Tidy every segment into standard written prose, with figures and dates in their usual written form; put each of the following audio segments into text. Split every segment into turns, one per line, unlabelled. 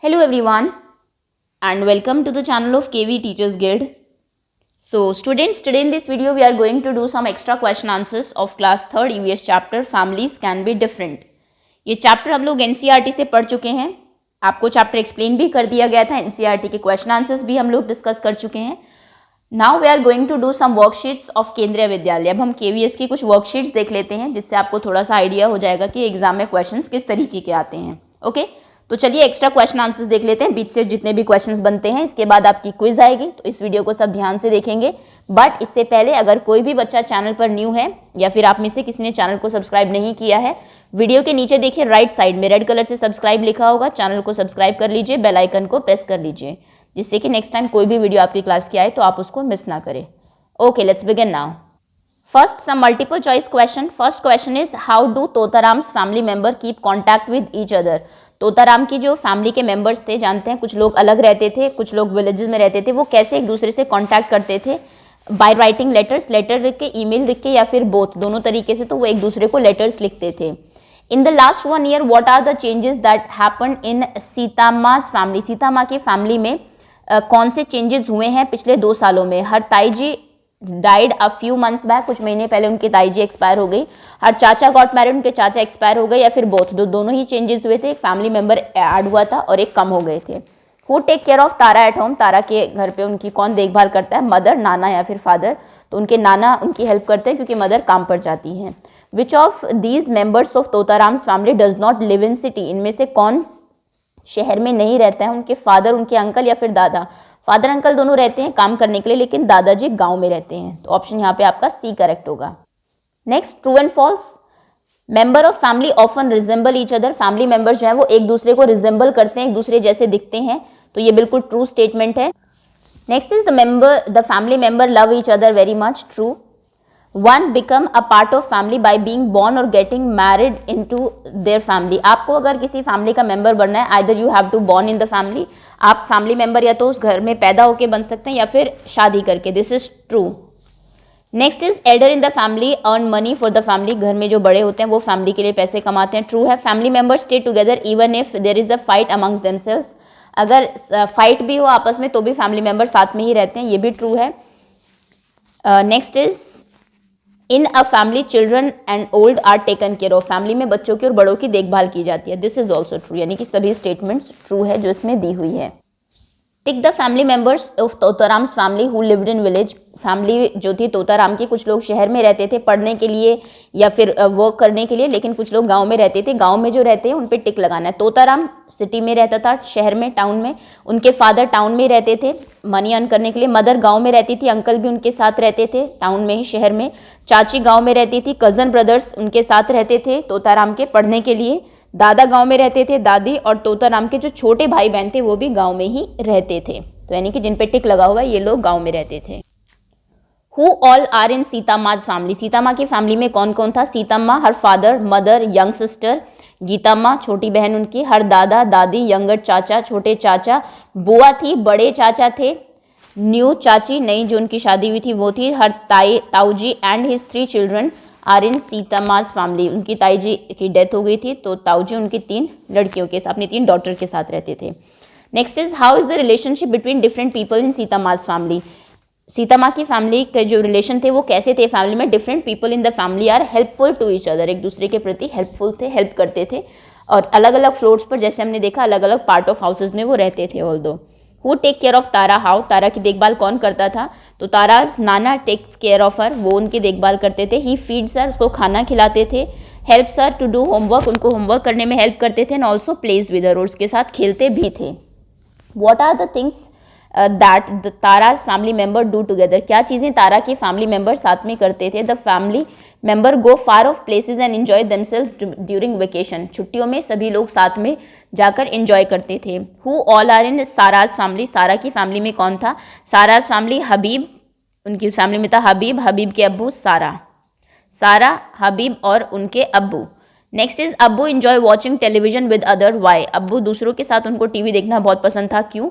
Hello everyone and welcome to the channel of KV Teachers Guild. So students, today in this video we are going to do some extra question answers of class 3rd EVS chapter Families Can Be Different. ये chapter हम लोग NCERT से पढ़ चुके हैं. आपको chapter explain भी कर दिया गया था. NCERT के क्वेश्चन आंसर्स भी हम लोग डिस्कस कर चुके हैं. Now we are going to do some worksheets of Kendriya Vidyalaya. अब हम KVS की कुछ वर्कशीट्स देख लेते हैं जिससे आपको थोड़ा सा आइडिया हो जाएगा कि एग्जाम में क्वेश्चंस किस तरीके के आते हैं. ओके तो चलिए एक्स्ट्रा क्वेश्चन आंसर्स देख लेते हैं. बीच से जितने भी क्वेश्चंस बनते हैं इसके बाद आपकी क्विज आएगी, तो इस वीडियो को सब ध्यान से देखेंगे. बट इससे पहले अगर कोई भी बच्चा चैनल पर न्यू है या फिर आप में से किसी ने चैनल को सब्सक्राइब नहीं किया है, वीडियो के नीचे देखिए राइट साइड में रेड कलर से सब्सक्राइब लिखा होगा. चैनल को सब्सक्राइब कर लीजिए, बेल आइकन को प्रेस कर लीजिए जिससे कि नेक्स्ट टाइम कोई भी वीडियो आपकी क्लास की आए तो आप उसको मिस ना करें. Okay let's begin now. First, some multiple choice question. First question is how do Totaram's family member keep contact with each other? Totaram की जो फैमिली के मेंबर्स थे, जानते हैं कुछ लोग अलग रहते थे, कुछ लोग विलेजेस में रहते थे, वो कैसे एक दूसरे से कांटेक्ट करते थे? बाय राइटिंग लेटर्स, लेटर लिख के, ईमेल लिख के, या फिर बोथ, दोनों तरीके से. तो वो एक दूसरे को लेटर्स लिखते थे. In the last 1 year what are the changes that happen in Sitamma's family? Sitamma की फैमिली में कौन से चेंजेस हुए हैं पिछले 2 सालों में? हर ताई जी died a few months back, कुछ महीने पहले उनकी ताई जी एक्सपायर हो गई. हर चाचा गॉट मैरिड, उनके चाचा एक्सपायर हो गए, या फिर बोथ, दोनों ही चेंजेस हुए थे. एक फैमिली मेंबर ऐड हुआ था और एक कम हो गए थे. Who take care of Tara at home? Tara के घर पे उनकी कौन देखभाल करता है? मदर, नाना या फिर फादर? तो उनके नाना उनकी हेल्प करते हैं क्योंकि मदर काम पर जाती हैं. Which of these members of Totaram's family does not live in city? इनमें से कौन शहर में नहीं रहता है? उनके फादर, उनके अंकल या फिर दादा? फादर अंकल दोनों रहते हैं काम करने के लिए, लेकिन दादाजी गांव में रहते हैं. तो ऑप्शन यहाँ पे आपका सी करेक्ट होगा. Next, true and false. Member of family often resemble each other? Family members जो है वो एक दूसरे को रिजेंबल करते हैं, एक दूसरे जैसे दिखते हैं. तो ये बिल्कुल ट्रू स्टेटमेंट है. Next is the family member love each other very much? True. One become a part of family by being born और getting married into their family? आपको अगर किसी फैमिली का मेंबर बनना है, either you have to born in the family, आप family member या तो उस घर में पैदा होकर बन सकते हैं या फिर शादी करके. This is true. Next is Elder in the family earn money for the family? घर में जो बड़े होते हैं वो फैमिली के लिए पैसे कमाते हैं. ट्रू है. Family members stay together even if there is a fight amongst themselves? अगर फाइट भी हो आपस में तो भी फैमिली मेंबर साथ में ही रहते हैं. ये भी ट्रू है. Next is in a family children and old are taken care of? Family में बच्चों की और बड़ों की देखभाल की जाती है. दिस इज ऑल्सो ट्रू, यानी कि सभी स्टेटमेंट्स ट्रू है जो इसमें दी हुई है. Tick the family members of Totaram's family who lived in village? Family जो थी तोताराम की, कुछ लोग शहर में रहते थे पढ़ने के लिए या फिर वर्क करने के लिए, लेकिन कुछ लोग गांव में रहते थे. गांव में जो रहते हैं उन पे टिक लगाना है. तोताराम सिटी में रहता था, शहर में, टाउन में. उनके फादर टाउन में रहते थे मनी अर्न करने के लिए. मदर गांव में रहती थी, अंकल भी उनके साथ रहते थे टाउन में ही, शहर में. चाची गांव में रहती थी, कजन ब्रदर्स उनके साथ रहते थे तोताराम के पढ़ने के लिए. दादा गांव में रहते थे, दादी, और तोताराम के जो छोटे भाई बहन थे वो भी गांव में ही रहते थे. तो यानी कि जिन पे टिक लगा हुआ है ये लोग गांव में रहते थे. Who all are in Sitamma's family? Sitamma की फैमिली में कौन कौन था? Sitamma, her father, mother, young sister. Geetamma, छोटी बहन उनकी. हर दादा, दादी, यंगर चाचा, छोटे चाचा. बुआ थी, बड़े चाचा थे. न्यू चाची, नई जो उनकी शादी हुई थी वो थी. हर ताऊजी and his 3 children are in Sitamma's family? उनकी ताई जी की डेथ हो गई थी तो ताऊजी उनकी 3 लड़कियों के साथ, अपनी 3 डॉटर के साथ रहते थे. Next is how is the relationship between different people in Sitamma's family? Sitamma की फैमिली के जो रिलेशन थे वो कैसे थे फैमिली में? Different people in the family are helpful to each other? एक दूसरे के प्रति हेल्पफुल थे, हेल्प करते थे. और अलग अलग फ्लोर्स पर, जैसे हमने देखा, अलग अलग पार्ट ऑफ हाउसेज में वो रहते थे. Although who take care of Tara? How? Tara की देखभाल कौन करता था? तो ताराज नाना टेक्स केयर ऑफ हर, वो उनकी देखभाल करते थे. ही फीड्स हर, उसको खाना खिलाते थे. Helps her to do homework, उनको होमवर्क करने में हेल्प करते थे. And also plays with her, और उसके साथ खेलते भी थे. What are the things that the Tara's family member do together? क्या चीज़ें तारा की फैमिली मेंबर साथ में करते थे? The family member go far of places and enjoy themselves during vacation? छुट्टियों में सभी लोग साथ में जाकर एंजॉय करते थे. Who all are in Sara's family? Sara की फैमिली में कौन था? साराज फैमिली, हबीब, उनकी फैमिली में था हबीब, हबीब के अब्बू सारा. सारा, हबीब और उनके अब्बू. Next is Abbu enjoy watching television with other? Why? अब्बू दूसरों के साथ उनको टीवी देखना बहुत पसंद था. क्यों?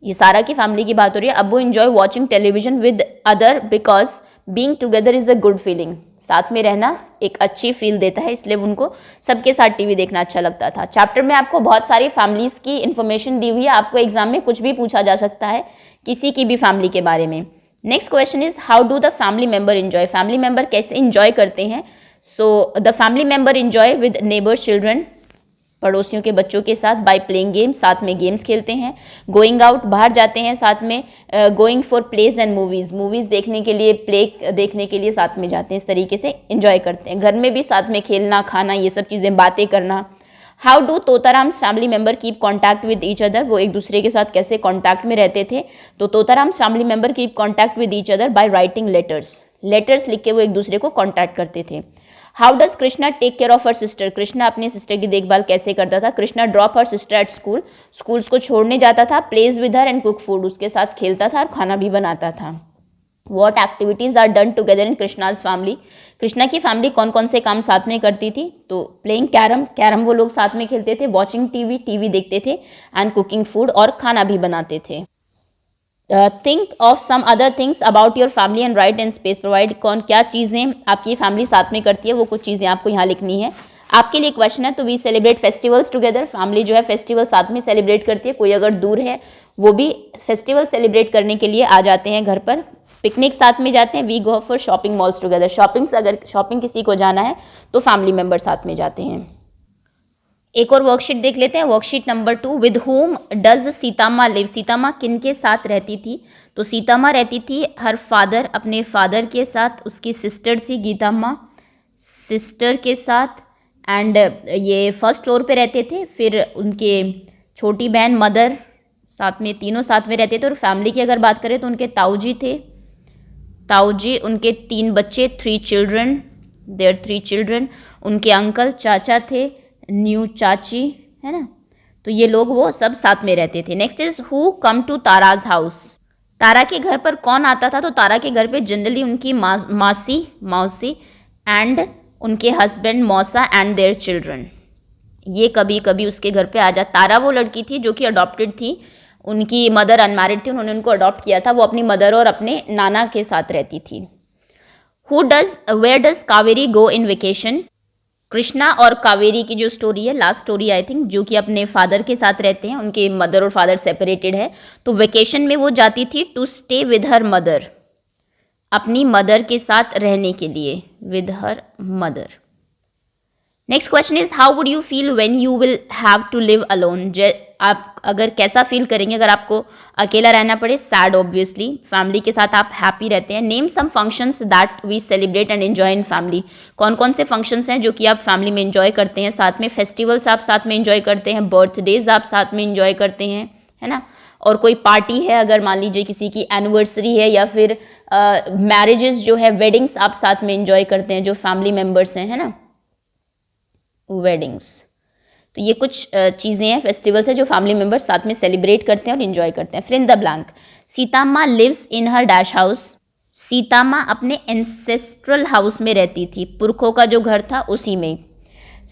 ये सारा की फैमिली की बात हो रही है. अब्बू enjoy watching television with other because being together is a good feeling. साथ में रहना एक अच्छी फील देता है, इसलिए उनको सबके साथ टीवी देखना अच्छा लगता था। चैप्टर में आपको बहुत सारी फैमिलीज़ की इन्फॉर्मेशन दी हुई है, आपको एग्जाम में कुछ भी पूछा जा सकता है किसी की भी फैमिली के बारे में। Next question is how do the family member enjoy, family member कैसे एंजॉय करते हैं। So the family member enjoy with neighbours children, पड़ोसियों के बच्चों के साथ, बाय प्लेइंग गेम्स, साथ में गेम्स खेलते हैं, गोइंग आउट, बाहर जाते हैं साथ में, going for plays and movies, movies देखने के लिए, प्ले देखने के लिए साथ में जाते हैं, इस तरीके से एंजॉय करते हैं। घर में भी साथ में खेलना, खाना, ये सब चीज़ें, बातें करना। How do Totaram's family member keep contact with each other, वो एक दूसरे के साथ कैसे कॉन्टैक्ट में रहते थे। तो Totaram's family member keep contact with each other by writing letters, letters लिख के वो एक दूसरे को कॉन्टैक्ट करते थे। How does Krishna take care of her sister, Krishna अपनी सिस्टर की देखभाल कैसे करता था। Krishna drop her sister at school, schools को छोड़ने जाता था, plays with her and cook food, उसके साथ खेलता था और खाना भी बनाता था। What activities are done together in Krishna's family, Krishna की फैमिली कौन कौन से काम साथ में करती थी। तो प्लेइंग कैरम, कैरम वो लोग साथ में खेलते थे, वॉचिंग टीवी, टीवी देखते थे, एंड कुकिंग फूड, और खाना भी बनाते थे। Think of some other things about your family and write and space provide, कौन क्या चीज़ें आपकी फैमिली साथ में करती है, वो कुछ चीज़ें आपको यहाँ लिखनी है। आपके लिए क्वेश्चन है, तो we celebrate festivals together, family जो है फेस्टिवल साथ में सेलिब्रेट करती है, कोई अगर दूर है वो भी फेस्टिवल सेलिब्रेट करने के लिए आ जाते हैं घर पर, पिकनिक साथ में जाते हैं। We go for shopping malls together, shopping से अगर शॉपिंग किसी को जाना है तो फैमिली मेम्बर साथ में जाते हैं। एक और वर्कशीट देख लेते हैं, worksheet number 2, with home does Sita माँ लिव, सीता माँ किन के साथ रहती थी। तो सीता माँ रहती थी हर फादर, अपने फादर के साथ, उसकी सिस्टर थी गीता माँ, सिस्टर के साथ, एंड ये फर्स्ट फ्लोर पे रहते थे। फिर उनके छोटी बहन मदर साथ में, तीनों साथ में रहते थे। और फैमिली की अगर बात करें तो उनके ताऊ जी थे, ताऊ जी, उनके 3 बच्चे, 3 चिल्ड्रन, देयर 3 चिल्ड्रन, उनके अंकल चाचा थे, न्यू चाची, है ना। तो ये लोग वो सब साथ में रहते थे। Next is who come to Tara's house, Tara के घर पर कौन आता था। तो तारा के घर पे जनरली उनकी मौसी एंड उनके हस्बैंड मौसा एंड देयर चिल्ड्रन, ये कभी कभी उसके घर पे आ जा। तारा वो लड़की थी जो कि अडॉप्टेड थी, उनकी मदर अनमैरिड थी, उन्होंने उनको अडॉप्ट किया था, वो अपनी मदर और अपने नाना के साथ रहती थी। Where does Kaveri go in vacation, Krishna और कावेरी की जो स्टोरी है, लास्ट स्टोरी आई थिंक, जो कि अपने फादर के साथ रहते हैं, उनके मदर और फादर सेपरेटेड है। तो वेकेशन में वो जाती थी to stay with her mother, अपनी मदर के साथ रहने के लिए, with her mother. Next question is how would you feel when you will have to live alone, आप अगर कैसा फील करेंगे अगर आपको अकेला रहना पड़े। सैड ऑब्वियसली, फैमिली के साथ आप हैप्पी रहते हैं। Name some functions that we celebrate and enjoy in family, कौन कौन से फंक्शंस हैं जो कि आप फैमिली में एंजॉय करते हैं साथ में। फेस्टिवल्स आप साथ में एंजॉय करते हैं, बर्थडेज आप साथ में एंजॉय करते हैं, है ना। और कोई पार्टी है, अगर मान लीजिए किसी की एनिवर्सरी है, या फिर मैरिजेस जो है, वेडिंग्स आप साथ में एंजॉय करते हैं जो फैमिली मेम्बर्स हैं, है ना, वेडिंग्स। तो ये कुछ चीज़ें हैं, फेस्टिवल्स है जो फैमिली मेम्बर्स साथ में सेलिब्रेट करते हैं और एंजॉय करते हैं। फिर in the blank, Sita Maa lives in her dash house, Sita Maa अपने एंसेस्ट्रल हाउस में रहती थी, पुरखों का जो घर था उसी में।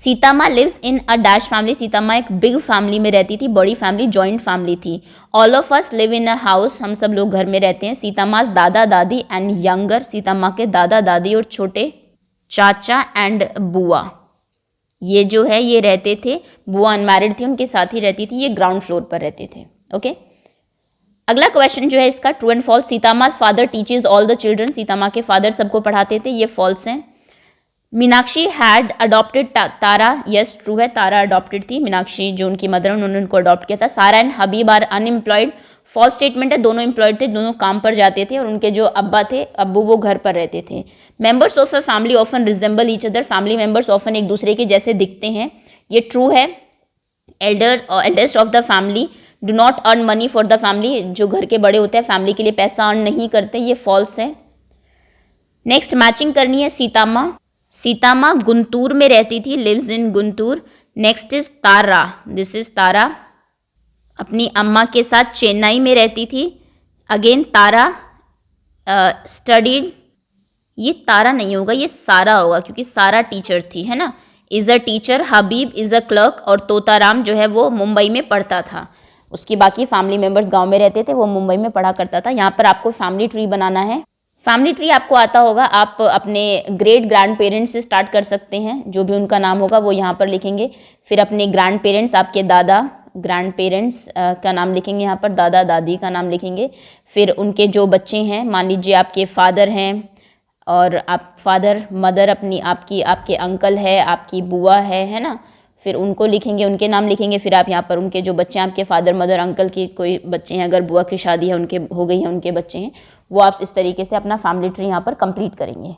Sita Maa lives in a dash family, Sita Maa एक बिग फैमिली में रहती थी, बड़ी फैमिली, जॉइंट फैमिली थी। All of us live in a house, हम सब लोग घर में रहते हैं। सीता माँ दादा दादी एंड यंगर, सीता माँ के दादा दादी और छोटे चाचा एंड बुआ, ये जो है ये रहते थे, बुआ अनमैरिड थी, उनके साथ ही रहती थी, ये ग्राउंड फ्लोर पर रहते थे। ओके, अगला क्वेश्चन जो है इसका ट्रू एंड फॉल्स, सीता माँ father teaches all the children, Sita माँ के फादर सबको पढ़ाते थे, ये फॉल्स है। Meenakshi had adopted Tara, yes true है, तारा अडॉप्टेड थी, मीनाक्षी जो उनकी मदर उन्होंने उनको अडॉप्ट किया था। Sara and Habib are unemployed, false statement है, दोनों एम्प्लॉयड थे, दोनों काम पर जाते थे, और उनके जो अब्बा थे, अब्बू, वो घर पर रहते थे। Members of a family often resemble each other, family members often एक दूसरे के जैसे दिखते हैं, ये ट्रू है। Eldest of the family do not earn money for the family, जो घर के बड़े होते हैं फैमिली के लिए पैसा अर्न नहीं करते, ये फॉल्स है। नेक्स्ट मैचिंग करनी है, सीता माँ, सीता माँ गुंटूर में रहती थी, lives in Guntur. Next is Tara, this is Tara, अपनी अम्मा के साथ चेन्नई में रहती थी। अगेन तारा स्टडीड, ये तारा नहीं होगा, ये सारा होगा, क्योंकि सारा टीचर थी, है ना। Is a teacher, Habib is a clerk, और तोताराम जो है वो मुंबई में पढ़ता था, उसकी बाकी फैमिली मेम्बर्स गांव में रहते थे, वो मुंबई में पढ़ा करता था। यहाँ पर आपको फैमिली ट्री बनाना है। फैमिली ट्री आपको आता होगा, आप अपने ग्रेट ग्रैंड पेरेंट्स से स्टार्ट कर सकते हैं, जो भी उनका नाम होगा वो यहाँ पर लिखेंगे। फिर अपने ग्रैंड पेरेंट्स, आपके दादा ग्रैंड पेरेंट्स का नाम लिखेंगे यहाँ पर, दादा दादी का नाम लिखेंगे। फिर उनके जो बच्चे हैं, मान लीजिए आपके फादर हैं और आप फादर मदर अपनी आपकी आपके अंकल है, आपकी बुआ है ना, फिर उनको लिखेंगे, उनके नाम लिखेंगे। फिर आप यहाँ पर उनके जो बच्चे हैं, आपके फादर मदर अंकल की कोई बच्चे हैं, अगर बुआ की शादी है उनके हो गई है, उनके बच्चे हैं, वो आप इस तरीके से अपना फैमिली ट्री यहाँ पर कंप्लीट करेंगे।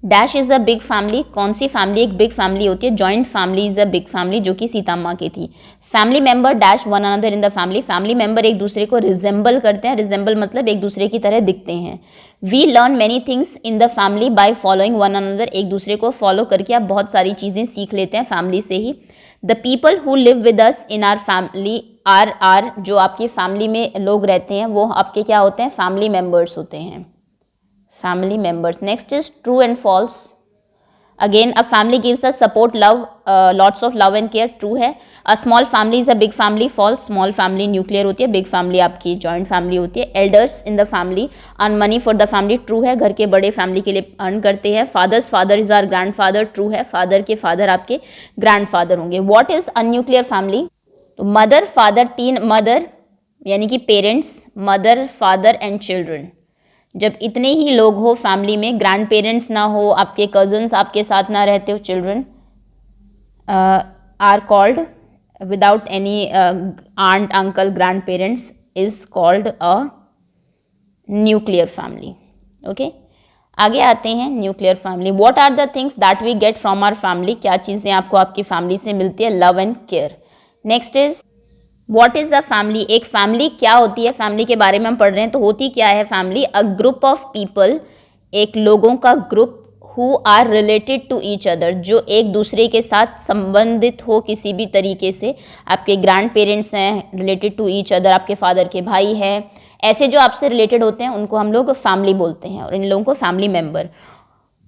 Dash is a big family, कौन सी फैमिली एक बिग फैमिली होती है? Joint family is a big family, जो कि सीता माँ की थी। Family member dash one another in the family, family member एक दूसरे को रिजेंबल करते हैं, रिजेंबल मतलब एक दूसरे की तरह दिखते हैं। We learn many things in the family by following one another, एक दूसरे को फॉलो करके आप बहुत सारी चीज़ें सीख लेते हैं फैमिली से ही। The people who live with us in are family are जो आपकी फैमिली में लोग रहते हैं वो आपके क्या होते हैं? फैमिली मेंबर्स होते हैं, family members. Next is true and false. Again a family gives us support love lots of love and care, true है। A small family is a big family, false. Small family nuclear होती है, big family आपकी joint family होती है। Elders in the family earn money for the family, true है, घर के बड़े फैमिली के लिए अर्न करते हैं। Fathers father is are grandfather, true है, फादर के फादर आपके ग्रैंड फादर होंगे। What is an nuclear family? तो मदर फादर, तीन मदर यानी कि parents, mother father and children, जब इतने ही लोग हो फैमिली में, ग्रैंड पेरेंट्स ना हो, आपके कजन्स आपके साथ ना रहते हो, children are called without any aunt uncle grand parents is called a nuclear family. Okay, आगे आते हैं nuclear family. What are the things that we get from our family, क्या चीज़ें आपको आपकी फैमिली से मिलती है? Love and care. Next is what is a family, एक फैमिली क्या होती है? फैमिली के बारे में हम पढ़ रहे हैं, तो होती क्या है family? A group of people, एक लोगों का group, who are related to each other, जो एक दूसरे के साथ संबंधित हो किसी भी तरीके से। आपके ग्रैंड पेरेंट्स हैं, रिलेटेड टू ईच अदर, आपके फादर के भाई हैं, ऐसे जो आपसे रिलेटेड होते हैं उनको हम लोग फैमिली बोलते हैं, और इन लोगों को family member.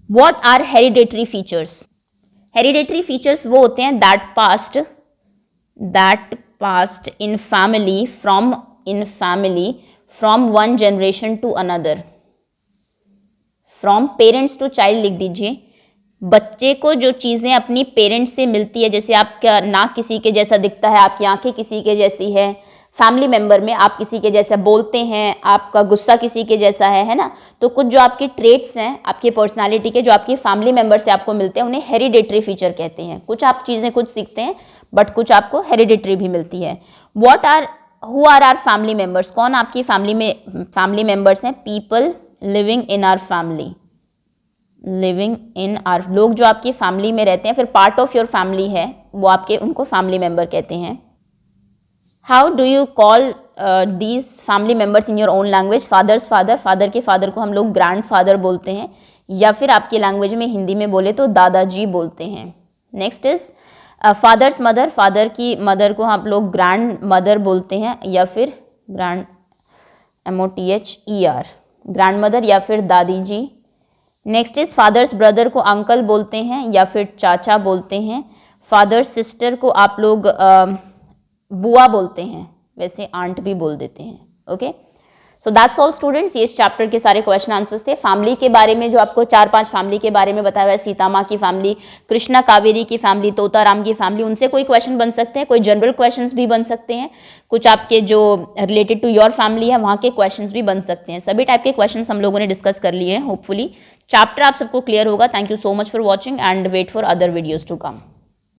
What are hereditary features? Hereditary features वो होते हैं that passed in family from one generation to another, from parents to child लिख दीजिए। बच्चे को जो चीज़ें अपनी पेरेंट्स से मिलती है, जैसे आपका नाक किसी के जैसा दिखता है, आपकी आंखें किसी के जैसी है, फैमिली मेंबर में आप किसी के जैसा बोलते हैं, आपका गुस्सा किसी के जैसा है ना, तो कुछ जो आपके ट्रेट्स हैं आपकी पर्सनालिटी के, जो आपकी फैमिली मेंबर से आपको मिलते हैं, उन्हें हेरिडेटरी फीचर कहते हैं। कुछ आप चीज़ें कुछ सीखते हैं बट कुछ आपको हेरिडेटरी भी मिलती है। Who are our family members, कौन आपकी फैमिली मेंबर्स हैं? People living in are family, living in our, लोग जो आपकी फैमिली में रहते हैं, फिर पार्ट ऑफ योर फैमिली है वो आपके, उनको फैमिली मेंबर कहते हैं। How do you call these family members in your own language? Father's father, father के फादर को हम लोग ग्रैंड फादर बोलते हैं, या फिर आपकी लैंग्वेज में हिंदी में बोले तो दादाजी बोलते हैं। Next is father's mother, father की मदर को हम लोग ग्रैंड मदर बोलते हैं, या फिर ग्रैंड MOTHER, ग्रैंड मदर या फिर दादी जी। नेक्स्ट इज फादर्स ब्रदर को अंकल बोलते हैं या फिर चाचा बोलते हैं। फादर्स सिस्टर को आप लोग बुआ बोलते हैं, वैसे आंट भी बोल देते हैं। Okay, so that's all students, ये इस चैप्टर के सारे क्वेश्चन आंसर्स थे। फैमिली के बारे में जो आपको 4-5 फैमिली के बारे में बताया हुआ है, सीता माँ की फैमिली, कृष्णा कावेरी की फैमिली, तोताराम की फैमिली, उनसे कोई क्वेश्चन बन सकते हैं, कोई जनरल क्वेश्चंस भी बन सकते हैं, कुछ आपके जो रिलेटेड टू योर फैमिली है वहाँ के क्वेश्चंस भी बन सकते हैं। सभी टाइप के क्वेश्चंस हम लोगों ने डिस्कस कर लिए हैं। होपफुली चैप्टर आप सबको क्लियर होगा। Thank you so much for watching and wait for other videos to come.